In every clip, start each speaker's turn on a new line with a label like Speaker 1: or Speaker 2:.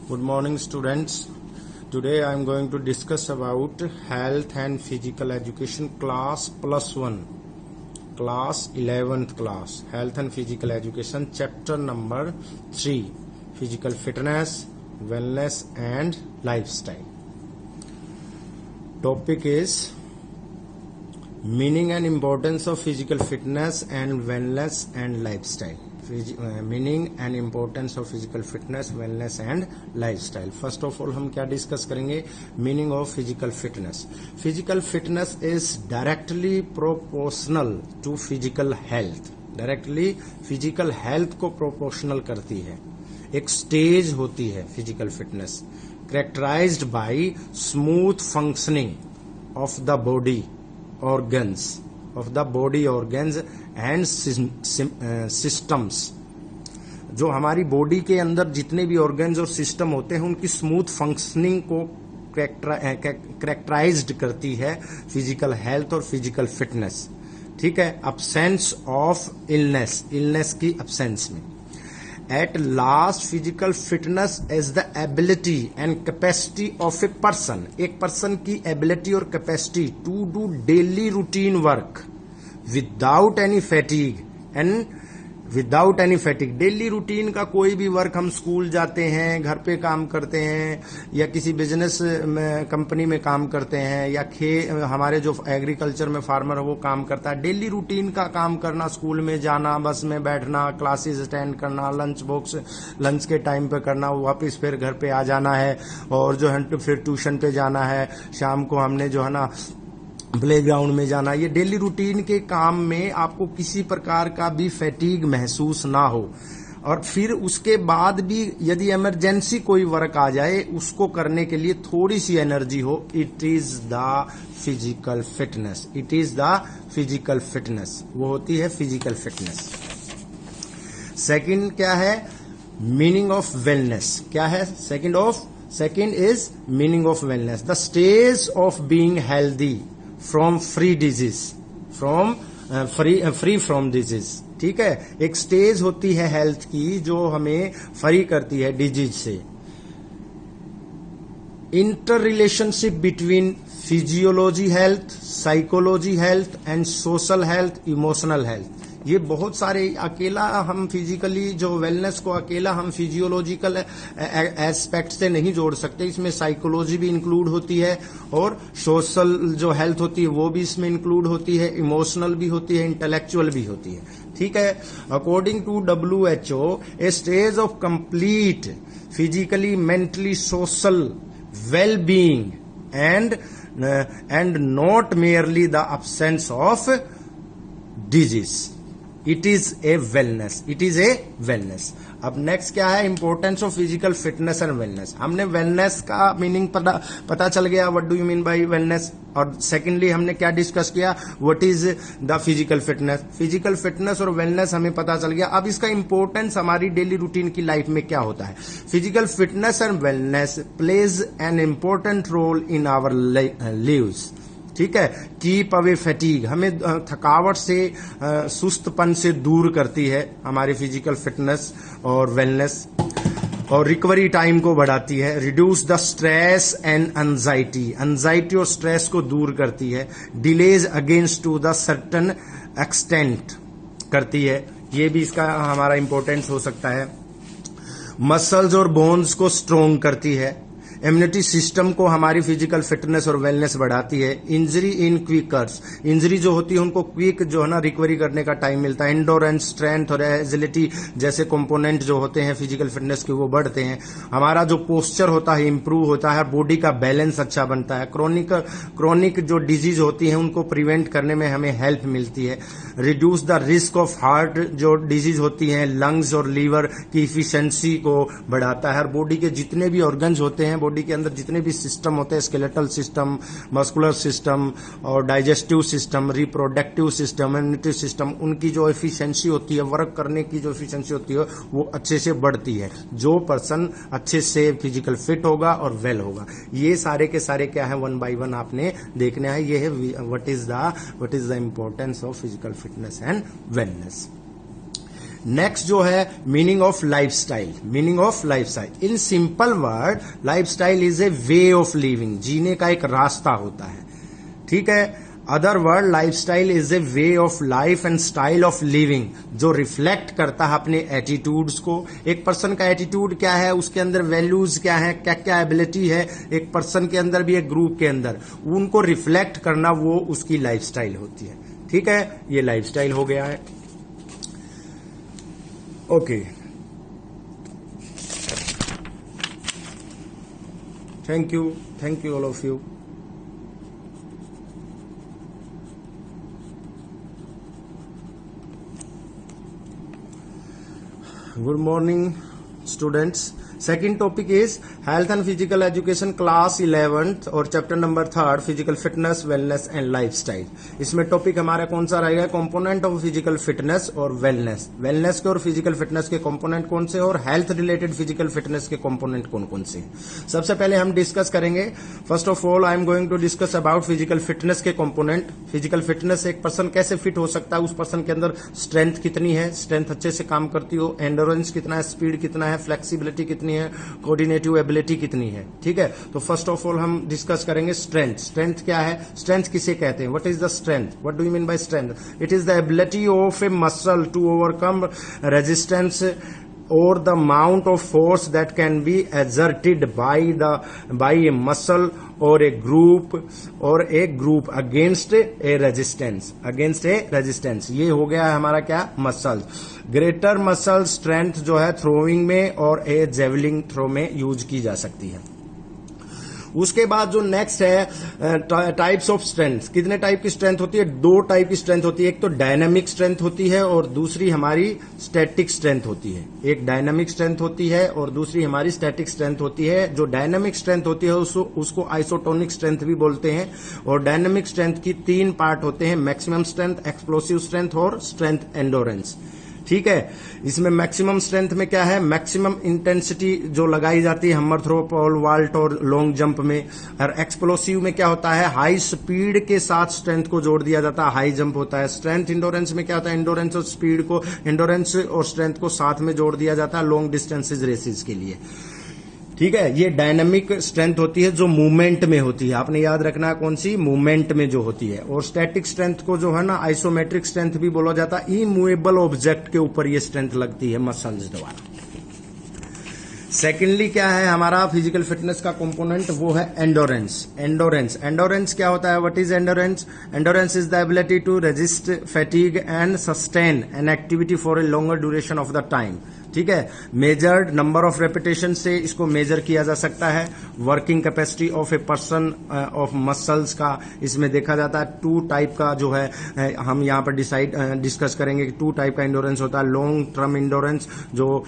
Speaker 1: Good morning, students. Today I am going to discuss about health and physical education class +1, class 11th class, health and physical education, chapter number 3, physical fitness, wellness and lifestyle. Topic is meaning and importance of physical fitness and wellness and lifestyle. Meaning and importance of physical fitness, wellness and lifestyle. First of all हम क्या discuss करेंगे? Meaning of physical fitness. Physical fitness is directly proportional to physical health. Directly physical health को proportional करती है. एक stage होती है physical fitness, characterised by smooth functioning of the body organs and systems. जो हमारी बॉडी के अंदर जितने भी ऑर्गन्स और सिस्टम होते हैं उनकी स्मूथ फंक्शनिंग को कैरेक्टराइज्ड करती है फिजिकल हेल्थ और फिजिकल फिटनेस. ठीक है. अब्सेंस ऑफ इलनेस की अब्सेंस में. At last, physical fitness is the ability and capacity of a person. एक person की ability और capacity to do daily routine work without any fatigue and without any फैटिक. Daily routine का कोई भी work, हम school जाते हैं, घर पे काम करते हैं, या किसी बिजनेस में कंपनी में काम करते हैं, या हमारे जो एग्रीकल्चर में फार्मर है वो काम करता है. डेली रूटीन का काम करना, स्कूल में जाना, बस में बैठना, क्लासेस अटेंड करना, लंच के टाइम पे करना, वापस फिर घर पे आ जाना है, और जो है फिर ट्यूशन पे जाना है, शाम को हमने जो है ना प्लेग्राउंड में जाना. ये डेली रूटीन के काम में आपको किसी प्रकार का भी फैटीग महसूस ना हो, और फिर उसके बाद भी यदि इमरजेंसी कोई वर्क आ जाए उसको करने के लिए थोड़ी सी एनर्जी हो. It is the physical fitness. It is the physical fitness. वो होती है फिजिकल फिटनेस. सेकंड क्या है? Meaning of wellness. क्या है? Second is meaning of wellness. The stage of being healthy from free from disease. ठीक है. एक स्टेज होती है हेल्थ की जो हमें फ्री करती है डिजीज से. Inter relationship between physiology health, psychology health and social health, emotional health. ये बहुत सारे अकेला हम फिजिकली जो वेलनेस को अकेला हम फिजियोलॉजिकल एस्पेक्ट से नहीं जोड़ सकते. इसमें साइकोलॉजी भी इंक्लूड होती है, और सोशल जो हेल्थ होती है वो भी इसमें इंक्लूड होती है, इमोशनल भी होती है, इंटेलेक्चुअल भी होती है. ठीक है. According to WHO, a stage of complete physically, mentally, social well being and not merely the absence of disease. It is a wellness. अब नेक्स्ट क्या है? Importance of physical fitness and wellness. हमने wellness का meaning पता चल गया, what do you mean by wellness. और secondly हमने क्या डिस्कस किया? What is the physical fitness. Physical fitness और वेलनेस हमें पता चल गया. अब इसका इंपॉर्टेंस हमारी डेली रूटीन की लाइफ में क्या होता है? Physical fitness and wellness plays an important role in our lives. ठीक है. Keep away fatigue. हमें थकावट से, सुस्तपन से दूर करती है हमारी फिजिकल फिटनेस और वेलनेस, और रिकवरी टाइम को बढ़ाती है. Reduce the stress and anxiety और स्ट्रेस को दूर करती है. Delays against to the certain extent करती है. ये भी इसका हमारा इंपॉर्टेंस हो सकता है. मसल्स और बोन्स को स्ट्रोंग करती है. इम्यूनिटी सिस्टम को हमारी फिजिकल फिटनेस और वेलनेस बढ़ाती है. Injury in क्विकर्स. इंजरी जो होती है उनको क्विक जो है ना रिकवरी करने का टाइम मिलता है. एंडोरेंस, स्ट्रेंथ और एजिलिटी जैसे कंपोनेंट जो होते हैं फिजिकल फिटनेस के वो बढ़ते हैं. हमारा जो पोस्चर होता है इंप्रूव होता है. बॉडी का बैलेंस अच्छा बनता है. क्रोनिक जो डिजीज होती है उनको प्रिवेंट करने में हमें हेल्प मिलती है. Reduce the risk of heart जो डिजीज होती है, लंग्स और लीवर की इफिशिएंसी को बढ़ाता है. बॉडी के जितने भी ऑर्गन्स होते हैं, बॉडी के अंदर जितने भी सिस्टम होते हैं, स्केलेटल सिस्टम, मस्कुलर सिस्टम और digestive system, reproductive system, immunity system, उनकी जो एफिशिएंसी होती है, वर्क करने की जो एफिशिएंसी होती है वो अच्छे से बढ़ती है. जो पर्सन अच्छे से फिजिकल फिट होगा और वेल होगा. ये सारे के सारे क्या है, वन बाय वन आपने देखने हैं. ये है what is the importance of physical fitness and wellness. Next जो है meaning of lifestyle. Meaning of lifestyle in simple word, lifestyle is a way of living, जीने का एक रास्ता होता है, ठीक है। Other word, lifestyle is a way of life and style of living, जो रिफ्लेक्ट करता है अपने एटीट्यूड्स को। एक पर्सन का एटीट्यूड क्या है, उसके अंदर वैल्यूज क्या है, क्या क्या एबिलिटी है एक पर्सन के अंदर भी, एक ग्रुप के अंदर, उनको रिफ्लेक्ट करना वो उसकी लाइफस्टाइल होती है, ठीक है। ये लाइफस्टाइल हो गया है। Okay, thank you all of you. Good morning, students. Second topic is health and physical education, class 11th और chapter number 3, physical fitness, wellness and lifestyle. इसमें टॉपिक हमारा कौन सा रहेगा, कंपोनेंट ऑफ फिजिकल फिटनेस और वेलनेस। वेलनेस के और फिजिकल फिटनेस के कंपोनेंट कौन से और हेल्थ रिलेटेड फिजिकल फिटनेस के कंपोनेंट कौन कौन से। सबसे पहले हम डिस्कस करेंगे, first of all I am going to discuss about physical fitness के कंपोनेंट। फिजिकल फिटनेस से एक पर्सन कैसे फिट हो सकता है, उस पर्सन के अंदर स्ट्रेंथ कितनी है, स्ट्रेंथ अच्छे से काम करती हो, एंडोरेंस कितना है, स्पीड कितना है, फ्लेक्सिबिलिटी कितनी है, कोऑर्डिनेटिव एबिलिटी कितनी है, ठीक है। तो फर्स्ट ऑफ ऑल हम डिस्कस करेंगे स्ट्रेंथ। स्ट्रेंथ क्या है, स्ट्रेंथ किसे कहते हैं, what is the strength, what do you mean by strength. It is the ability of a muscle to overcome resistance or the amount of force that can be exerted by a muscle or a group against a resistance। ये हो गया है हमारा क्या, muscle. Greater muscle strength जो है throwing में और ए जेवलिंग थ्रो में यूज की जा सकती है। उसके बाद जो नेक्स्ट है टाइप्स ऑफ स्ट्रेंथ। कितने टाइप की स्ट्रेंथ होती है, दो टाइप की स्ट्रेंथ होती है, एक तो डायनामिक स्ट्रेंथ होती है और दूसरी हमारी स्टैटिक स्ट्रेंथ होती है। एक डायनामिक स्ट्रेंथ होती है और दूसरी हमारी स्टैटिक स्ट्रेंथ होती है। जो डायनामिक स्ट्रेंथ होती है उसको आइसोटोनिक स्ट्रेंथ भी बोलते हैं। और डायनामिक स्ट्रेंथ की 3 पार्ट होते हैं, मैक्सिमम स्ट्रेंथ, एक्सप्लोसिव स्ट्रेंथ और स्ट्रेंथ एंडोरेंस, ठीक है। इसमें मैक्सिमम स्ट्रेंथ में क्या है, मैक्सिमम इंटेंसिटी जो लगाई जाती है हमर थ्रो, पोल वॉल्ट और लॉन्ग जंप में। और एक्सप्लोसिव में क्या होता है, हाई स्पीड के साथ स्ट्रेंथ को जोड़ दिया जाता है, हाई जंप होता है। स्ट्रेंथ इंडोरेंस में क्या होता है, इंडोरेंस और स्पीड को, इंडोरेंस और स्ट्रेंथ को साथ में जोड़ दिया जाता है लॉन्ग डिस्टेंसेज रेसेस के लिए, ठीक है। ये डायनामिक स्ट्रेंथ होती है जो मूवमेंट में होती है, आपने याद रखना है कौन सी, मूवमेंट में जो होती है। और स्टैटिक स्ट्रेंथ को जो है ना आइसोमेट्रिक स्ट्रेंथ भी बोला जाता है, इमूवेबल ऑब्जेक्ट के ऊपर ये स्ट्रेंथ लगती है मसल्स द्वारा। सेकेंडली क्या है हमारा फिजिकल फिटनेस का कंपोनेंट, वो है एंडोरेंस। एंडोरेंस क्या होता है, what is endurance. Endurance is the ability to resist fatigue and sustain an activity for a longer duration of the time, ठीक है। मेजर्ड नंबर ऑफ रेपिटेशन से इसको मेजर किया जा सकता है। Working capacity of a person of muscles का इसमें देखा जाता है। 2 टाइप का जो है हम यहाँ पर डिस्कस करेंगे कि 2 टाइप का इंडोरेंस होता है। लॉन्ग टर्म इंडोरेंस, जो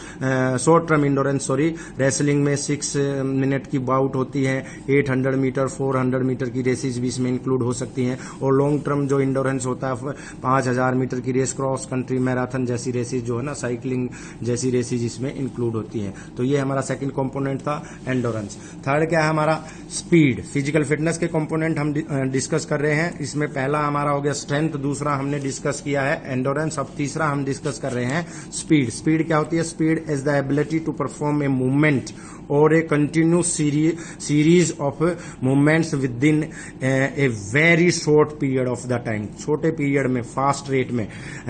Speaker 1: short term endurance sorry, wrestling में 6 मिनट की बाउट होती है, 800 मीटर 400 मीटर की रेसेस भी इसमें इंक्लूड हो सकती हैं। और लॉन्ग टर्म जो इंडोरेंस होता है 5000 मीटर की रेस, क्रॉस कंट्री मैराथन जैसी रेसेस जो है ना, साइकिलिंग जैसी रेसेस इसमें इंक्लूड होती हैं। तो ये हमारा सेकंड कंपोनेंट था एंडोरेंस। थर्ड क्या है हमारा, स्पीड। फिजिकल फिटनेस के कंपोनेंट हम डिस्कस कर रहे हैं। इसमें पहला हमारा हो गया स्ट्रेंथ, दूसरा हमने डिस्कस किया है एंडोरेंस, अब तीसरा हम डिस्कस कर रहे हैं स्पीड। स्पीड क्या होती है, speed is the ability to perform a movement और a continuous series of movements within a very short period of the time. छोटे पीरियड में, फास्ट रेट में।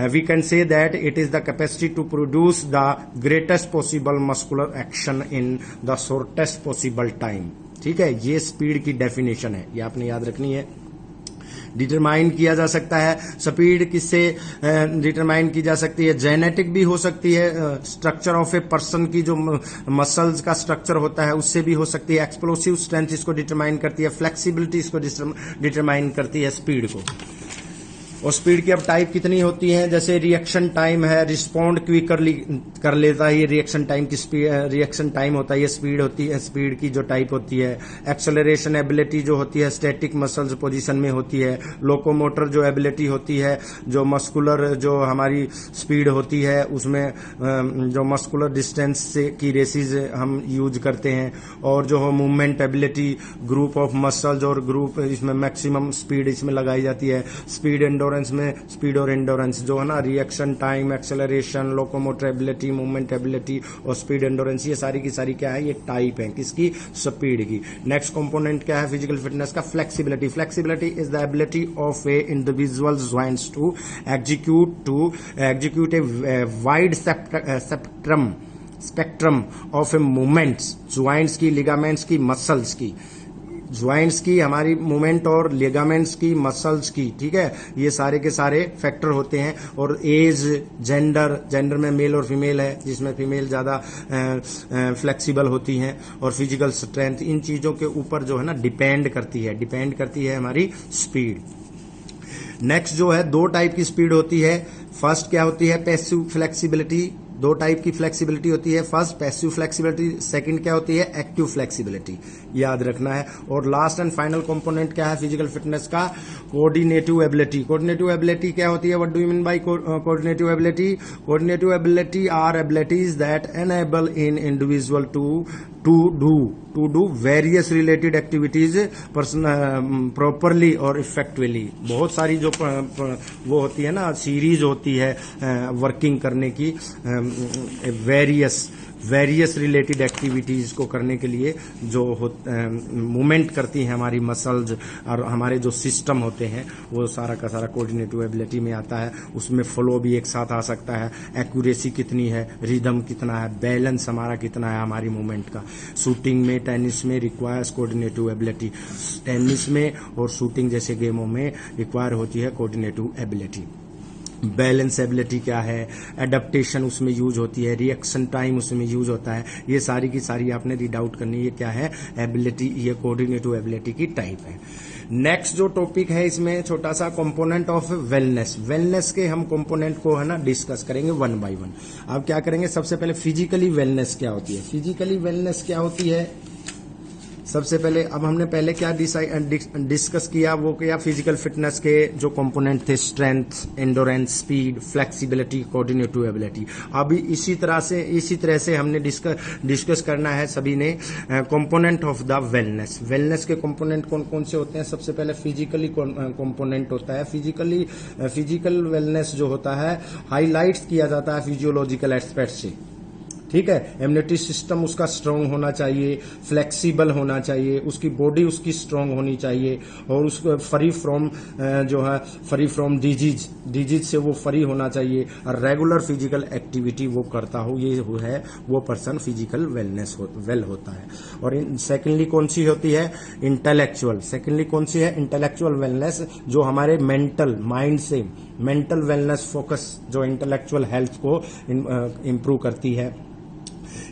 Speaker 1: We can say that it is the capacity to produce the greatest possible muscular action in the shortest possible time, ठीक है। ये speed की definition है, ये आपने याद रखनी है। डिटरमाइन किया जा सकता है स्पीड, किससे डिटरमाइन की जा सकती है, जेनेटिक भी हो सकती है, स्ट्रक्चर ऑफ ए पर्सन की जो मसल्स का स्ट्रक्चर होता है उससे भी हो सकती है। एक्सप्लोसिव स्ट्रेंथ इसको डिटरमाइन करती है, फ्लेक्सिबिलिटी इसको डिटरमाइन करती है स्पीड को। और स्पीड की अब टाइप कितनी होती है, जैसे रिएक्शन टाइम है, रिस्पॉन्ड क्विक कर लेता है, ये रिएक्शन टाइम की रिएक्शन टाइम होता है, ये स्पीड होती है, स्पीड की जो टाइप होती है। एक्सेलरेशन एबिलिटी जो होती है स्टैटिक मसल्स पोजीशन में होती है। लोकोमोटर जो एबिलिटी होती है, जो मस्कुलर जो हमारी स्पीड होती है उसमें जो मस्कुलर डिस्टेंस से की रेसिस हम यूज करते हैं। और जो हो movement ability, group of muscles और ग्रुप, इसमें मैक्सिमम स्पीड इसमें लगाई जाती है। स्पीड एंडोरेंस एंडोरेंस में स्पीड और एंडोरेंस जो है ना, reaction time, acceleration, locomotor ability, movement ability और स्पीड एंडोरेंस, ये सारी की सारी क्या है, ये टाइप है किसकी, स्पीड की। नेक्स्ट कंपोनेंट क्या है फिजिकल फिटनेस का, flexibility. Flexibility is the ability of a individual joints to execute a wide spectrum of a movements, joints की, लिगामेंट्स की, मसल्स की, ज्वाइंट्स की हमारी मूवमेंट और लिगामेंट्स की, मसल्स की, ठीक है, ये सारे के सारे फैक्टर होते हैं। और एज, जेंडर में मेल और फीमेल है, जिसमें फीमेल ज्यादा फ्लेक्सिबल होती हैं, और फिजिकल स्ट्रेंथ, इन चीजों के ऊपर जो है ना डिपेंड करती है हमारी स्पीड। नेक्स्ट जो है, दो टाइप की स्पीड होती है। फर्स्ट क्या होती है, पैसिव फ्लेक्सिबिलिटी। दो टाइप की फ्लेक्सिबिलिटी होती है, फर्स्ट पैसिव फ्लेक्सिबिलिटी, सेकंड क्या होती है, एक्टिव फ्लेक्सिबिलिटी, याद रखना है। और लास्ट एंड फाइनल कंपोनेंट क्या है फिजिकल फिटनेस का, कोऑर्डिनेटिव एबिलिटी। कोऑर्डिनेटिव एबिलिटी क्या होती है, what do you mean by coordinative ability? Coordinative ability are abilities that enable in individual to do various related activities properly और effectively. बहुत सारी जो वो होती है ना, सीरीज होती है वर्किंग करने की, वेरियस रिलेटेड एक्टिविटीज को करने के लिए जो मूवमेंट करती हैं हमारी मसल्स और हमारे जो सिस्टम होते हैं, वो सारा का सारा कोऑर्डिनेटिव एबिलिटी में आता है। उसमें फ्लो भी एक साथ आ सकता है, एक्यूरेसी कितनी है, रिदम कितना है, बैलेंस हमारा कितना है हमारी मूवमेंट का। शूटिंग में, टेनिस में रिक्वायर्स कोऑर्डिनेटिव एबिलिटी। टेनिस में और शूटिंग जैसे गेमों में रिक्वायर होती है कोऑर्डिनेटिव एबिलिटी। बैलेंस एबिलिटी क्या है, एडेप्टेशन उसमें यूज होती है, रिएक्शन टाइम उसमें यूज होता है। ये सारी की सारी आपने रीड आउट करनी है, ये क्या है, एबिलिटी, ये कोऑर्डिनेटिव एबिलिटी की टाइप है। नेक्स्ट जो टॉपिक है इसमें छोटा सा, कंपोनेंट ऑफ वेलनेस। वेलनेस के हम कंपोनेंट को है ना डिस्कस करेंगे वन बाय वन। अब क्या करेंगे, सबसे पहले फिजिकली वेलनेस क्या होती है। फिजिकली वेलनेस क्या होती है, सबसे पहले अब हमने पहले क्या डिस्कस किया, वो क्या, फिजिकल फिटनेस के जो कंपोनेंट थे, strength, endurance, speed, flexibility, coordinative ability. अभी इसी तरह से हमने डिस्कस करना है सभी ने कंपोनेंट ऑफ द वेलनेस। वेलनेस के कंपोनेंट कौन कौन से होते हैं, सबसे पहले फिजिकली कंपोनेंट होता है। फिजिकल वेलनेस जो होता है हाईलाइट्स किया जाता है फिजियोलॉजिकल एस्पेक्ट से, ठीक है। इम्यूनिटी सिस्टम उसका स्ट्रांग होना चाहिए, फ्लेक्सिबल होना चाहिए, उसकी बॉडी उसकी स्ट्रांग होनी चाहिए, और उसको फ्री फ्रॉम डिजीज से वो फ्री होना चाहिए, और रेगुलर फिजिकल एक्टिविटी वो करता हो, ये है वो पर्सन फिजिकल वेलनेस वेल होता है। और सेकेंडली कौन सी होती है, इंटेलेक्चुअल वेलनेस, जो हमारे माइंड से मेंटल वेलनेस फोकस, जो इंटेलेक्चुअल हेल्थ को इम्प्रूव करती है।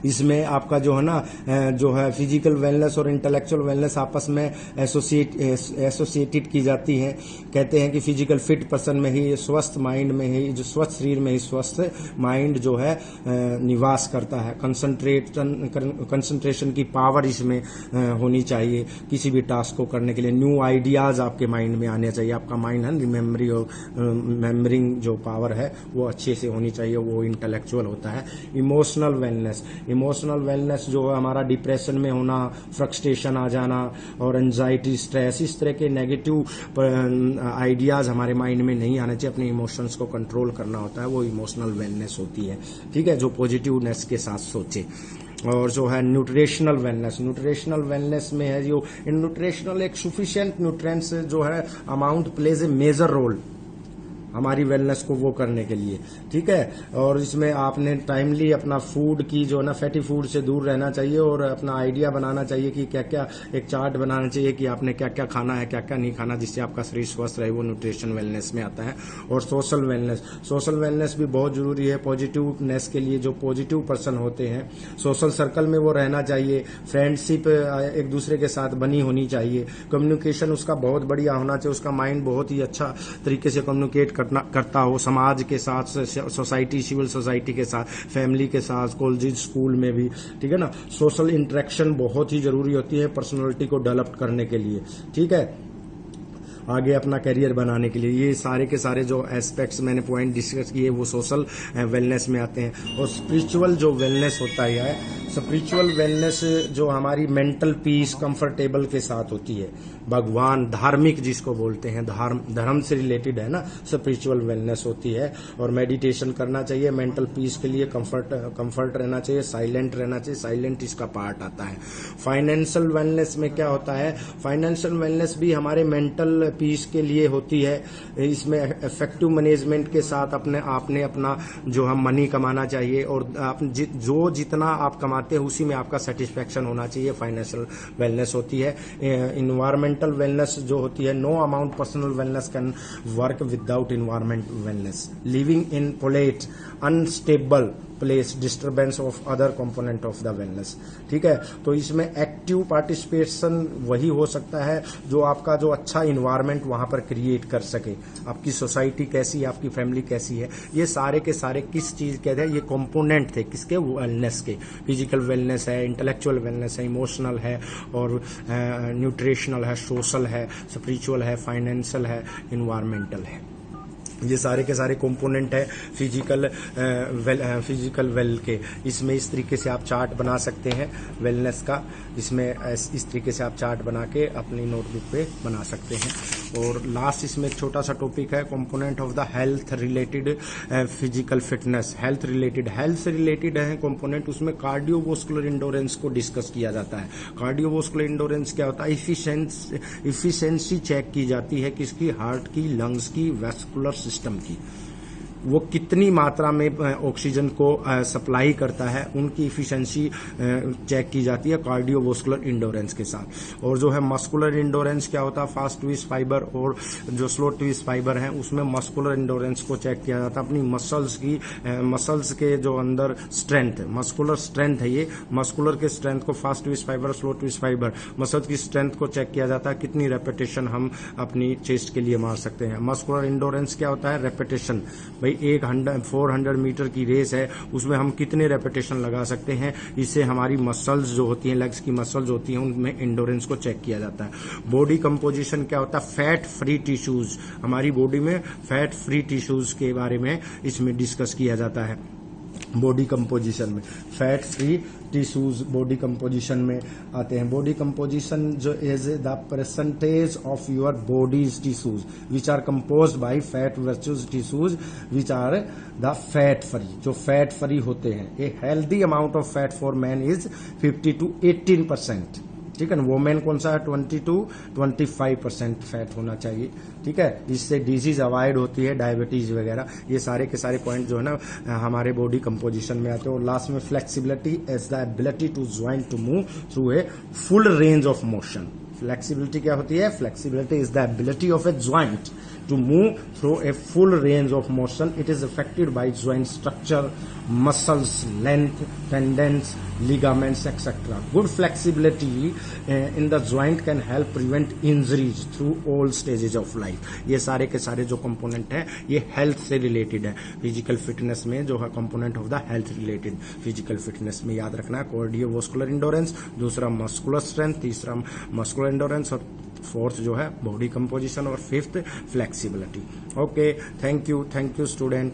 Speaker 1: इसमें आपका जो है ना, जो है फिजिकल वेलनेस और इंटेलेक्चुअल वेलनेस आपस में एसोसिएटेड की जाती हैं। कहते हैं कि फिजिकल फिट पर्सन में ही, स्वस्थ माइंड में ही, जो स्वस्थ शरीर में ही स्वस्थ माइंड जो है निवास करता है। कंसंट्रेशन की पावर इसमें होनी चाहिए किसी भी टास्क को करने के लिए। न्यू आइडियाज आपके माइंड में आने चाहिए। आपका माइंड है रिमेम्बरिंग जो पावर है वो अच्छे से होनी चाहिए, वो इंटेलेक्चुअल होता है। इमोशनल वेलनेस जो है हमारा डिप्रेशन में होना, फ्रस्ट्रेशन आ जाना और एंजाइटी, स्ट्रेस, इस तरह के नेगेटिव आइडियाज हमारे माइंड में नहीं आने चाहिए। अपने इमोशंस को कंट्रोल करना होता है, वो इमोशनल वेलनेस होती है, ठीक है, जो पॉजिटिवनेस के साथ सोचे। और जो है न्यूट्रिशनल वेलनेस में है जो न्यूट्रिशनल, एक सफिशिएंट न्यूट्रिएंट्स जो है amount plays a major role हमारी वेलनेस को वो करने के लिए, ठीक है। और इसमें आपने टाइमली अपना फूड की जो ना, फैटी फूड से दूर रहना चाहिए, और अपना आइडिया बनाना चाहिए कि क्या क्या, एक चार्ट बनाना चाहिए कि आपने क्या क्या खाना है, क्या क्या नहीं खाना, जिससे आपका शरीर स्वस्थ रहे, वो न्यूट्रिशन वेलनेस में आता है। और सोशल वेलनेस भी बहुत जरूरी है पॉजिटिवनेस के लिए। जो पॉजिटिव पर्सन होते हैं, सोशल सर्कल में वो रहना चाहिए, फ्रेंडशिप एक दूसरे के साथ बनी होनी चाहिए, कम्युनिकेशन उसका बहुत बढ़िया होना चाहिए, उसका माइंड बहुत ही अच्छा तरीके से कम्युनिकेट करता हो समाज के साथ, सोसाइटी, सिविल सोसाइटी के साथ, फैमिली के साथ, कॉलेज, स्कूल में भी, ठीक है ना। सोशल इंटरेक्शन बहुत ही जरूरी होती है पर्सनालिटी को डेवलप करने के लिए, ठीक है। आगे अपना करियर बनाने के लिए। ये सारे के सारे जो एस्पेक्ट्स मैंने पॉइंट डिस्कस किए वो सोशल वेलनेस में आते हैं। और स्पिरिचुअल जो वेलनेस होता है, स्पिरिचुअल वेलनेस जो हमारी मेंटल पीस कंफर्टेबल के साथ होती है, भगवान धार्मिक जिसको बोलते हैं, धर्म से रिलेटेड है ना, स्पिरिचुअल वेलनेस होती है। और मेडिटेशन करना चाहिए, मेंटल पीस के लिए कंफर्ट रहना चाहिए, साइलेंट रहना चाहिए, साइलेंट इसका पार्ट आता है। फाइनेंशियल वेलनेस में क्या होता है, फाइनेंशियल वेलनेस भी हमारे मेंटल पीस के लिए होती है। इसमें इफेक्टिव मैनेजमेंट के साथ आपने अपना जो हम मनी कमाना चाहिए, और जो जितना आप कमाते हैं उसी में आपका सेटिस्फेक्शन होना चाहिए, फाइनेंशियल वेलनेस होती है। इन्वायरमेंटल वेलनेस जो होती है, no amount personal wellness can work without environment wellness. Living in polluted unstable place, disturbance of other component of the wellness. ठीक है, तो इसमें एक्टिव पार्टिसिपेशन वही हो सकता है जो आपका जो अच्छा इन्वायरमेंट वहां पर क्रिएट कर सके। आपकी सोसाइटी कैसी है, आपकी फैमिली कैसी है, ये सारे के सारे किस चीज के थे, ये कंपोनेंट थे किसके, वेलनेस के। फिजिकल वेलनेस है, इंटेलेक्चुअल वेलनेस है, इमोशनल है, और न्यूट्रिशनल है, सोशल है, स्पिरिचुअल है, फाइनेंशियल है, इन्वायरमेंटल है। ये सारे के सारे कंपोनेंट है फिजिकल वेल के। इसमें इस तरीके से आप चार्ट बना सकते हैं वेलनेस का, इसमें इस तरीके से आप चार्ट बना के अपनी नोटबुक पे बना सकते हैं। और लास्ट इसमें एक छोटा सा टॉपिक है, component of the health related physical fitness. Health से रिलेटेड है कंपोनेंट, उसमें कार्डियोवोस्कुलर इंडोरेंस को डिस्कस किया जाता है। कार्डियोवोस्कुलर इंडोरेंस क्या होता है, इफिशिएंसी चेक की जाती है किसकी, हार्ट की, लंग्स की, वेस्कुलर सिस्टम की। वो कितनी मात्रा में ऑक्सीजन को सप्लाई करता है, उनकी इफिशिएंसी चेक की जाती है कार्डियोवोस्कुलर इंडोरेंस के साथ। और जो है मस्कुलर इंडोरेंस क्या होता है, फास्ट ट्विस्ट फाइबर और जो स्लो ट्विस्ट फाइबर है, उसमें मस्कुलर इंडोरेंस को चेक किया जाता है। अपनी मसल्स के जो अंदर स्ट्रेंथ, मस्कुलर स्ट्रेंथ है, ये मस्कुलर के स्ट्रेंथ को fast twist fibre, slow twist fibre, muscles की स्ट्रेंथ को चेक किया जाता है, कितनी रेपिटेशन हम अपनी चेस्ट के लिए मार सकते हैं। मस्कुलर इंडोरेंस क्या होता है, रेपिटेशन। भाई 400 मीटर की रेस है, उसमें हम कितने रेपिटेशन लगा सकते हैं, इससे हमारी मसल्स जो होती हैं, लेग्स की मसल्स होती हैं, उनमें इंडोरेंस को चेक किया जाता है। बॉडी कंपोजिशन क्या होता है, फैट फ्री टिश्यूज, हमारी बॉडी में फैट फ्री टिश्यूज के बारे में इसमें डिस्कस किया जाता है। बॉडी कंपोजिशन में fat free tissues body composition में आते हैं। बॉडी कंपोजिशन जो is the percentage of your body's tissues which are composed by fat versus tissues which are the fat free, जो फैट फ्री होते हैं। A healthy amount of fat for man is 50 to 18%। ठीक है ना, women कौन सा है, 20 to 25% fat होना चाहिए। ठीक है, इससे डिजीज अवॉइड होती है, डायबिटीज वगैरह। ये सारे के सारे पॉइंट जो है ना हमारे बॉडी कंपोजिशन में आते हैं। और लास्ट में flexibility is the ability to joint to move through a full range of motion. Flexibility क्या होती है, flexibility is the ability of a joint to move through a full range of motion. It is affected by joint structure, muscles, length, tendons, ligaments, etc. Good flexibility in the joint can help prevent injuries through all stages of life. ये सारे के सारे जो component है ये health से related है। Physical fitness में जो है component of the health related physical fitness में याद रखना है कार्डियोवोस्कुलर इंडोरेंस, दूसरा मस्कुलर स्ट्रेंथ, तीसरा मस्कुलर इंडोरेंस, और फोर्थ जो है बॉडी कंपोजिशन, और fifth flexibility. Okay, thank you student.